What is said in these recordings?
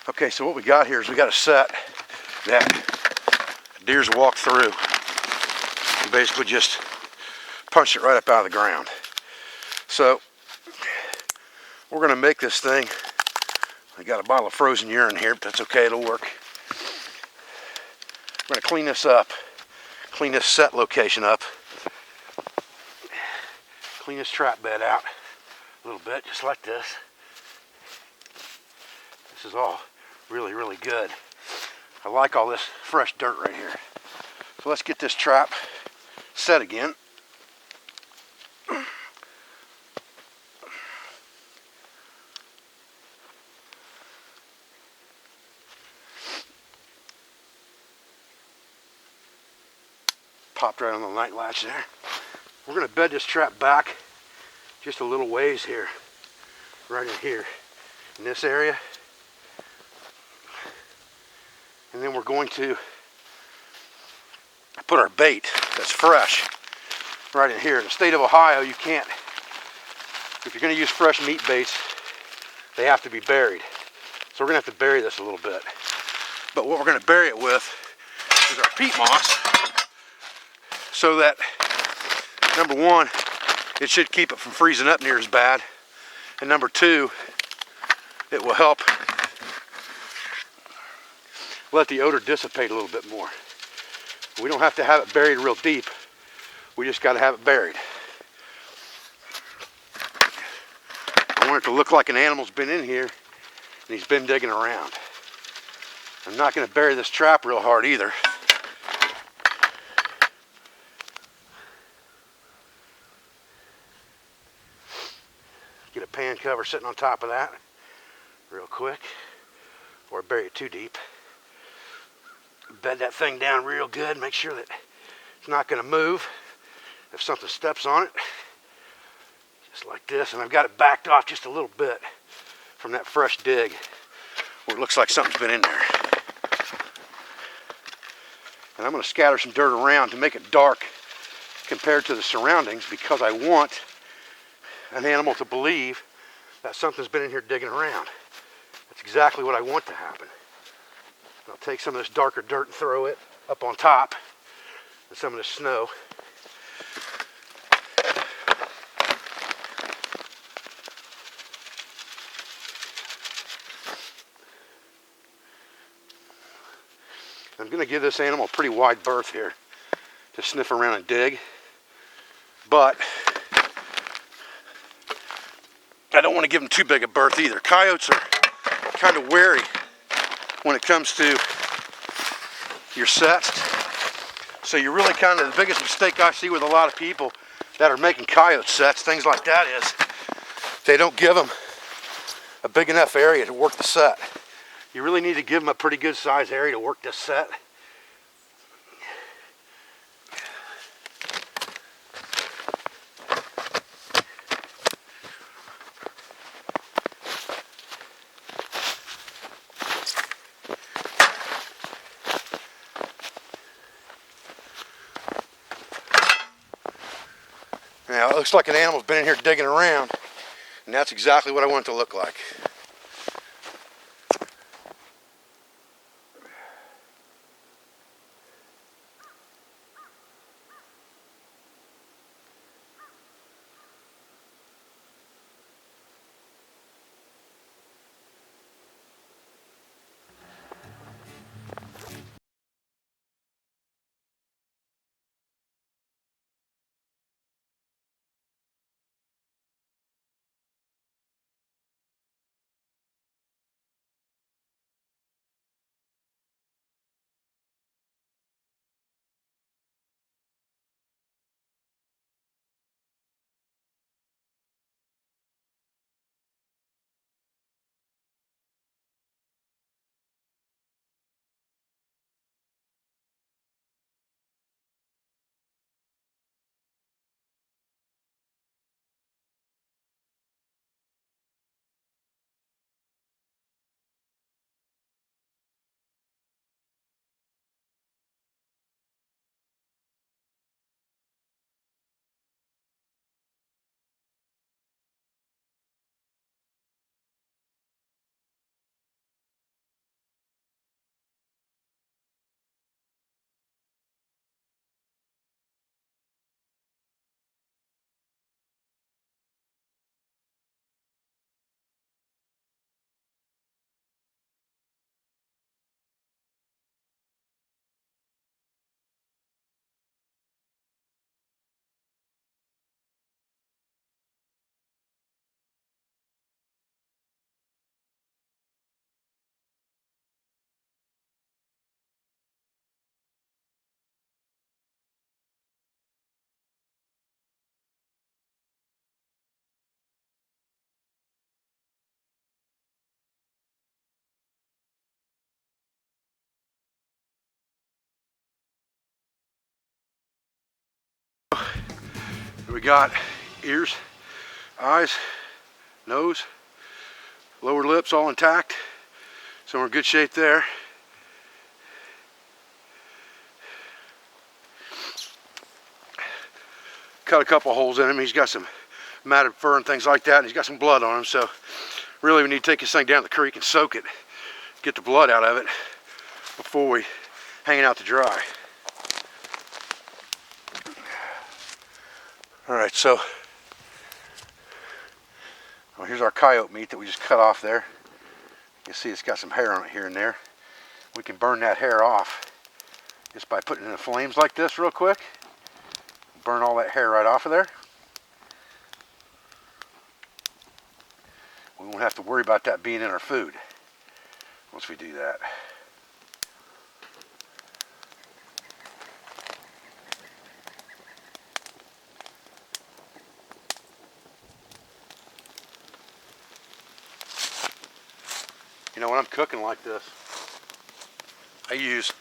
Okay, so what we got here is we got a set that deers walk through. You basically just punch it right up out of the ground. So we're gonna make this thing. I got a bottle of frozen urine here, but that's okay, it'll work. We're gonna clean this up, clean this set location up, clean this trap bed out a little bit, just like this. This is all really, really good. I like all this fresh dirt right here. So let's get this trap set again. Popped right on the night latch there. We're gonna bed this trap back just a little ways here, right in here, in this area. And then we're going to put our bait that's fresh right in here. In the state of Ohio, you can't, if you're gonna use fresh meat baits, they have to be buried. So we're gonna have to bury this a little bit. But what we're gonna bury it with is our peat moss, so that, number one, it should keep it from freezing up near as bad. And number two, it will help let the odor dissipate a little bit more. We don't have to have it buried real deep. We just got to have it buried. I want it to look like an animal's been in here and he's been digging around. I'm not going to bury this trap real hard either. Get a pan cover sitting on top of that real quick, or bury it too deep. Bed that thing down real good, make sure that it's not going to move if something steps on it. Just like this, and I've got it backed off just a little bit from that fresh dig where it looks like something's been in there. And I'm going to scatter some dirt around to make it dark compared to the surroundings, because I want an animal to believe that something's been in here digging around. That's exactly what I want to happen. I'll take some of this darker dirt and throw it up on top of some of the snow. I'm going to give this animal a pretty wide berth here to sniff around and dig, but I don't want to give them too big a berth either. Coyotes are kind of wary when it comes to your sets. So you really kind of, the biggest mistake I see with a lot of people that are making coyote sets, things like that, is they don't give them a big enough area to work the set. You really need to give them a pretty good size area to work this set. Now it looks like an animal's been in here digging around, and that's exactly what I want it to look like. We got ears, eyes, nose, lower lips all intact. So we're in good shape there. Cut a couple holes in him. He's got some matted fur and things like that, and he's got some blood on him. So really we need to take this thing down to the creek and soak it, get the blood out of it before we hang it out to dry. All right, so well, here's our coyote meat that we just cut off there. You see it's got some hair on it here and there. We can burn that hair off just by putting it in the flames like this real quick. Burn all that hair right off of there. We won't have to worry about that being in our food once we do that. You know, when I'm cooking like this, I use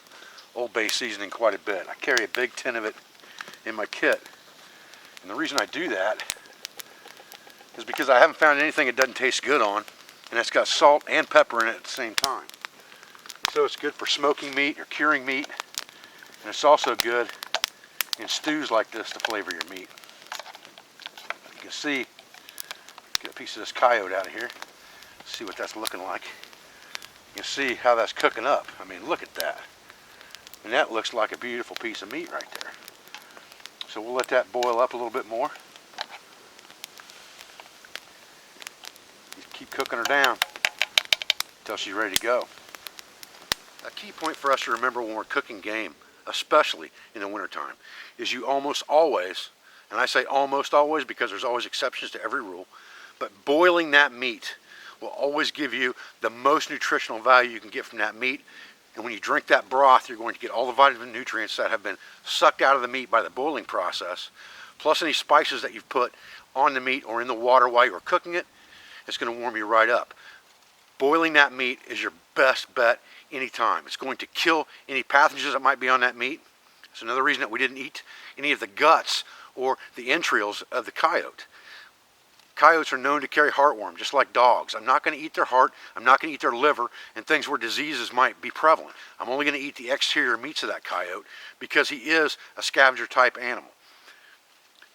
Old Bay seasoning quite a bit. I carry a big tin of it in my kit. And the reason I do that is because I haven't found anything it doesn't taste good on, and it's got salt and pepper in it at the same time. So it's good for smoking meat or curing meat, and it's also good in stews like this to flavor your meat. You can see, get a piece of this coyote out of here, see what that's looking like. You can see how that's cooking up. I mean, look at that. And that looks like a beautiful piece of meat right there. So we'll let that boil up a little bit more. Just keep cooking her down until she's ready to go. A key point for us to remember when we're cooking game, especially in the wintertime, is you almost always, and I say almost always because there's always exceptions to every rule, but boiling that meat will always give you the most nutritional value you can get from that meat. And when you drink that broth, you're going to get all the vitamin nutrients that have been sucked out of the meat by the boiling process, plus any spices that you've put on the meat or in the water while you're cooking it. It's going to warm you right up. Boiling that meat is your best bet anytime. It's going to kill any pathogens that might be on that meat. It's another reason that we didn't eat any of the guts or the entrails of the coyote. Coyotes are known to carry heartworm, just like dogs. I'm not going to eat their heart. I'm not going to eat their liver and things where diseases might be prevalent. I'm only going to eat the exterior meats of that coyote because he is a scavenger type animal.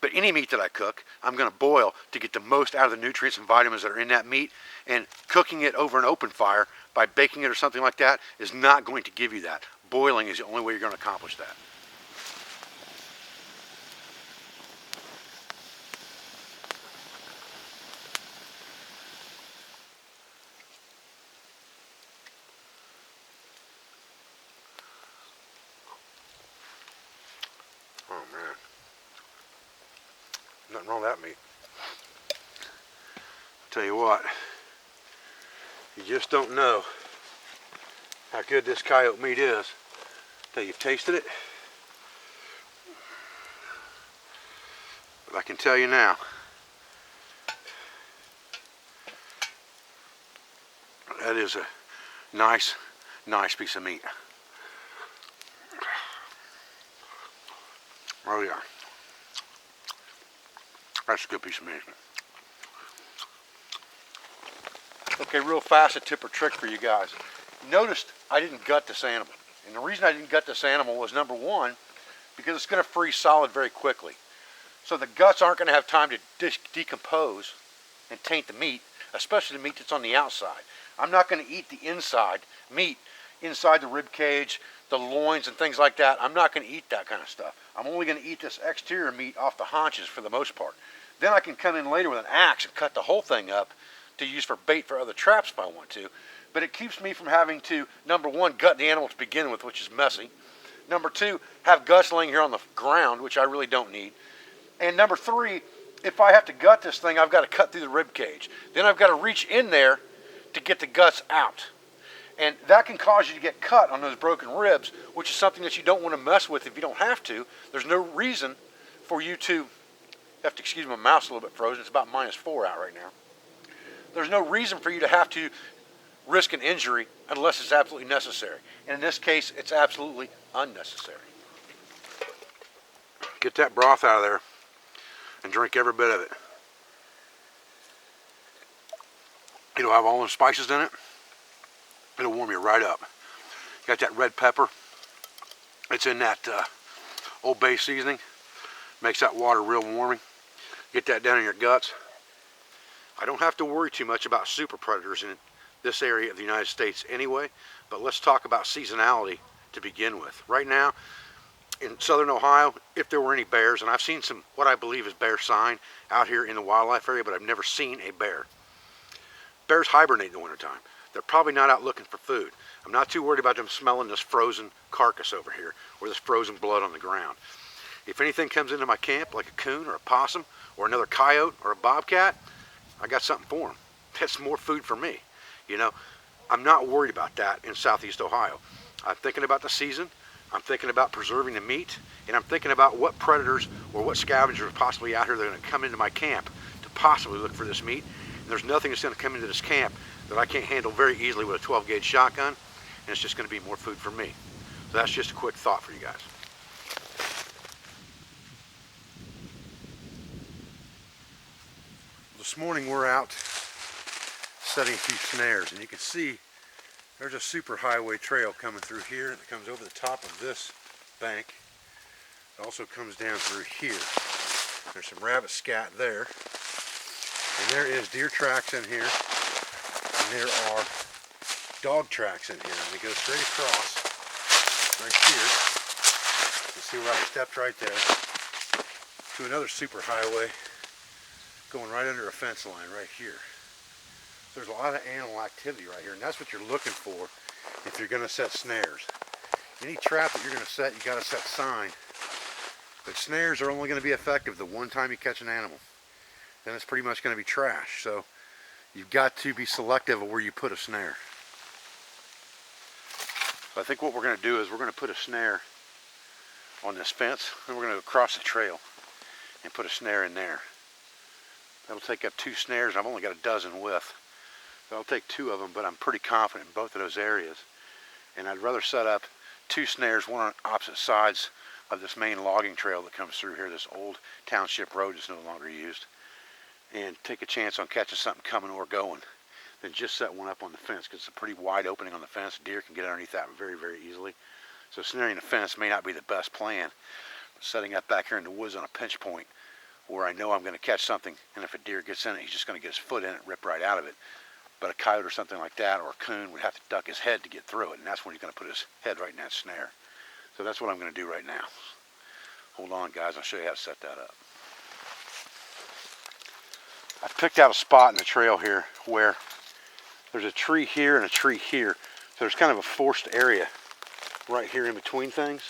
But any meat that I cook, I'm going to boil to get the most out of the nutrients and vitamins that are in that meat. And cooking it over an open fire by baking it or something like that is not going to give you that. Boiling is the only way you're going to accomplish that. Oh man, nothing wrong with that meat. Tell you what, you just don't know how good this coyote meat is until you've tasted it. But I can tell you now, that is a nice piece of meat. Oh yeah, that's a good piece of meat. Okay, real fast, a tip or trick for you guys. Noticed I didn't gut this animal. And the reason I didn't gut this animal was, number one, because it's going to freeze solid very quickly. So the guts aren't going to have time to decompose and taint the meat, especially the meat that's on the outside. I'm not going to eat the inside meat, inside the rib cage, the loins and things like that. I'm not going to eat that kind of stuff. I'm only going to eat this exterior meat off the haunches for the most part. Then I can come in later with an axe and cut the whole thing up to use for bait for other traps if I want to. But it keeps me from having to, number one, gut the animal to begin with, which is messy. Number two, have guts laying here on the ground, which I really don't need. And number three, if I have to gut this thing, I've got to cut through the rib cage. Then I've got to reach in there to get the guts out. And that can cause you to get cut on those broken ribs, which is something that you don't want to mess with if you don't have to. There's no reason for you to, have to excuse my mouth's a little bit frozen. It's about -4 out right now. There's no reason for you to have to risk an injury unless it's absolutely necessary. And in this case, it's absolutely unnecessary. Get that broth out of there. and drink every bit of it. It'll have all those spices in it. It'll warm you right up. Got that red pepper. It's in that Old Bay seasoning. Makes that water real warming. Get that down in your guts. I don't have to worry too much about super predators in this area of the United States anyway, but let's talk about seasonality to begin with. Right now, in southern Ohio, if there were any bears, and I've seen some, what I believe is bear sign out here in the wildlife area, but I've never seen a bear. Bears hibernate in the wintertime. They're probably not out looking for food. I'm not too worried about them smelling this frozen carcass over here, or this frozen blood on the ground. If anything comes into my camp, like a coon or a possum, or another coyote or a bobcat, I got something for them. That's more food for me. You know, I'm not worried about that in southeast Ohio. I'm thinking about the season, I'm thinking about preserving the meat, and I'm thinking about what predators or what scavengers are possibly out here that are going to come into my camp to possibly look for this meat. And there's nothing that's going to come into this camp that I can't handle very easily with a 12-gauge shotgun, and it's just going to be more food for me. So that's just a quick thought for you guys. This morning we're out setting a few snares, and you can see there's a super highway trail coming through here that comes over the top of this bank. It also comes down through here. There's some rabbit scat there, and there is deer tracks in here, and there are dog tracks in here, and they go straight across right here. You see where I stepped right there to another super highway going right under a fence line right here. There's a lot of animal activity right here, and that's what you're looking for if you're going to set snares. Any trap that you're going to set, you got to set sign. But snares are only going to be effective the one time you catch an animal. Then it's pretty much going to be trash. So you've got to be selective of where you put a snare. So I think what we're going to do is we're going to put a snare on this fence, and we're going to go across the trail and put a snare in there. That'll take up 2 snares. I've only got a dozen with. So I'll take 2 of them, but I'm pretty confident in both of those areas. And I'd rather set up 2 snares, one on opposite sides of this main logging trail that comes through here, this old township road that's no longer used, and take a chance on catching something coming or going, than just set one up on the fence, because it's a pretty wide opening on the fence. Deer can get underneath that very, very easily. So snaring the fence may not be the best plan. But setting up back here in the woods on a pinch point, where I know I'm going to catch something, and if a deer gets in it, he's just going to get his foot in it, rip right out of it. But a coyote or something like that, or a coon, would have to duck his head to get through it, and that's when he's going to put his head right in that snare. So that's what I'm going to do right now. Hold on, guys, I'll show you how to set that up. I've picked out a spot in the trail here where there's a tree here and a tree here. So there's kind of a forced area right here in between things.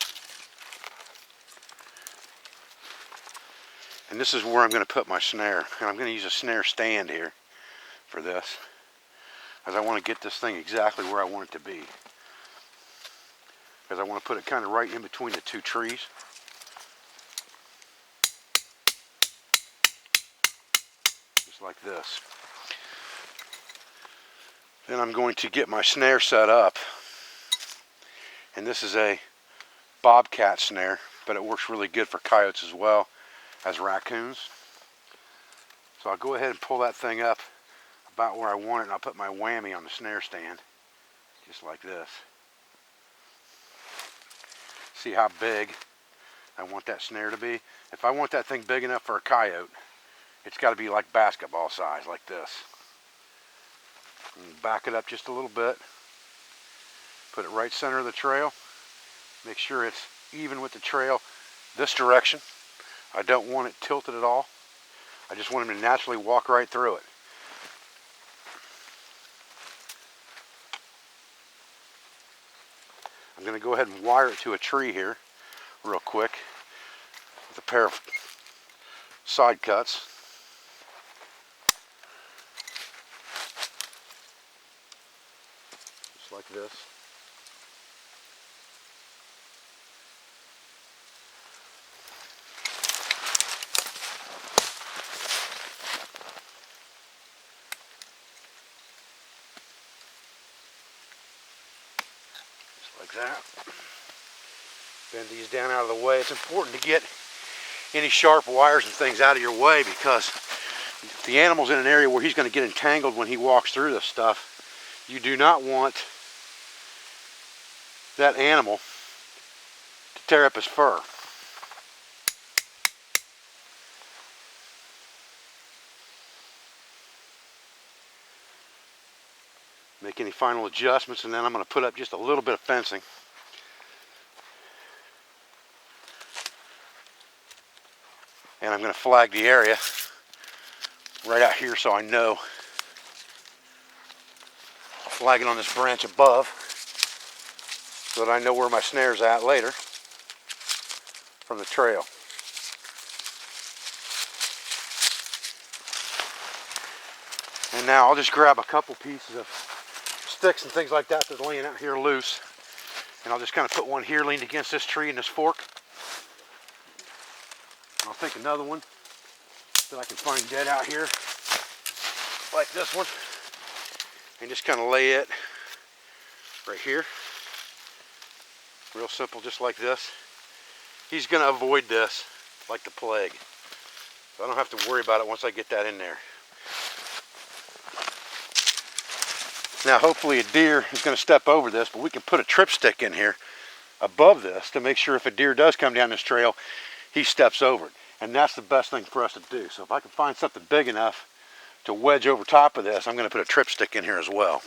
And this is where I'm going to put my snare. And I'm going to use a snare stand here for this, because I want to get this thing exactly where I want it to be. Because I want to put it kind of right in between the 2 trees. Just like this. Then I'm going to get my snare set up. And this is a bobcat snare, but it works really good for coyotes as well as raccoons. So I'll go ahead and pull that thing up about where I want it, and I'll put my whammy on the snare stand, just like this. See how big I want that snare to be? If I want that thing big enough for a coyote, it's got to be like basketball size, like this. And back it up just a little bit. Put it right center of the trail. Make sure it's even with the trail this direction. I don't want it tilted at all. I just want him to naturally walk right through it. I'm going to go ahead and wire it to a tree here real quick with a pair of side cuts. Just like this. Like that. Bend these down out of the way. It's important to get any sharp wires and things out of your way, because if the animal's in an area where he's going to get entangled when he walks through this stuff, you do not want that animal to tear up his fur. Make any final adjustments, and then I'm going to put up just a little bit of fencing. And I'm going to flag the area right out here so I know. I'll flag it on this branch above so that I know where my snare's at later from the trail. And now I'll just grab a couple pieces of sticks and things like that that's laying out here loose, and I'll just kind of put one here leaned against this tree in this fork. I'll take another one that I can find dead out here, like this one, and just kind of lay it right here. Real simple, just like this. He's going to avoid this like the plague, so I don't have to worry about it once I get that in there. Now hopefully a deer is going to step over this, but we can put a trip stick in here above this to make sure if a deer does come down this trail, he steps over it. And that's the best thing for us to do. So if I can find something big enough to wedge over top of this, I'm going to put a trip stick in here as well.